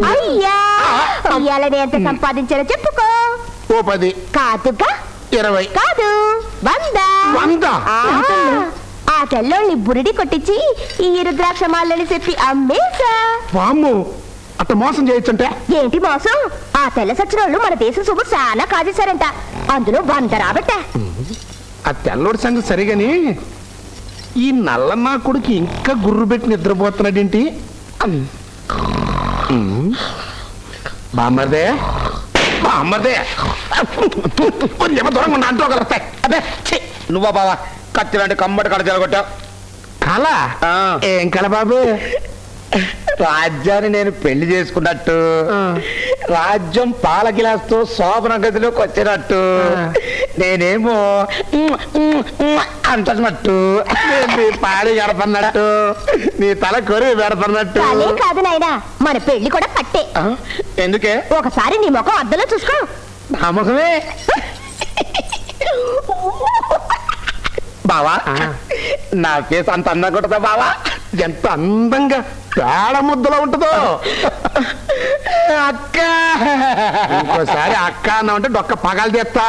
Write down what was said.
అయ్యా ఇయ్యాలని ఎంత సంపాదించారో చెప్పుకో. ఓ 10. కాదుగా 20. కాదు 100. 100? ఆ తెల్లోళ్ళని బురిడి కొట్టించి ఈ రుద్రాక్ష మాలని చెప్పి అమ్మేశా. వామ్ము, అట్ట మోసం చేయొచ్చంటే? ఏంటి మోసం? ఆ తెల్ల సచ్చినోళ్ళు మన దేశం సొమ్ము చాలా కాజేశారంట. అందులో 100 రాబట్టా. ఆ తెల్లోడి సంగతి సరిగాని ఈ నల్లన్నా కొడుకు ఇంకా గుర్రు పెట్టి నిద్రపోతున్నాడేంటి? బామ్మర్దే బామ్మర్దే కొంచెం దూరంగా ఉన్న అంటూ కలుస్తాయి. అబ్బే ఛీ, నువ్వా బావా కత్తి లాంటి కమ్మటి కడ చెలగొట్టావు. కళ? ఏం కళ బాబు? రాజ్యాన్ని నేను పెళ్లి చేసుకున్నట్టు, రాజ్యం పాల గిలాస్తో శోభన గదిలోకి వచ్చినట్టు, నేనేమో అంటున్నట్టు, నీ పాడి గడపన్నట్టు, నీ తల కొరి పెడపన్నట్టు. కాలే కాదు నాయనా, మన పెళ్లి కూడా పట్టే. ఎందుకే? ఒకసారి నీ ముఖం అద్దంలో చూసుకో. నమ్మకమే బావా. నా ఫేస్ అంత అందంగా ఉంటుందా బావా? ఎంత అందంగా పేడ ముద్దలో ఉంటుందో. అక్క ఇంకోసారి అక్క అన్న అంటే డొక్క పగలు తెస్తా.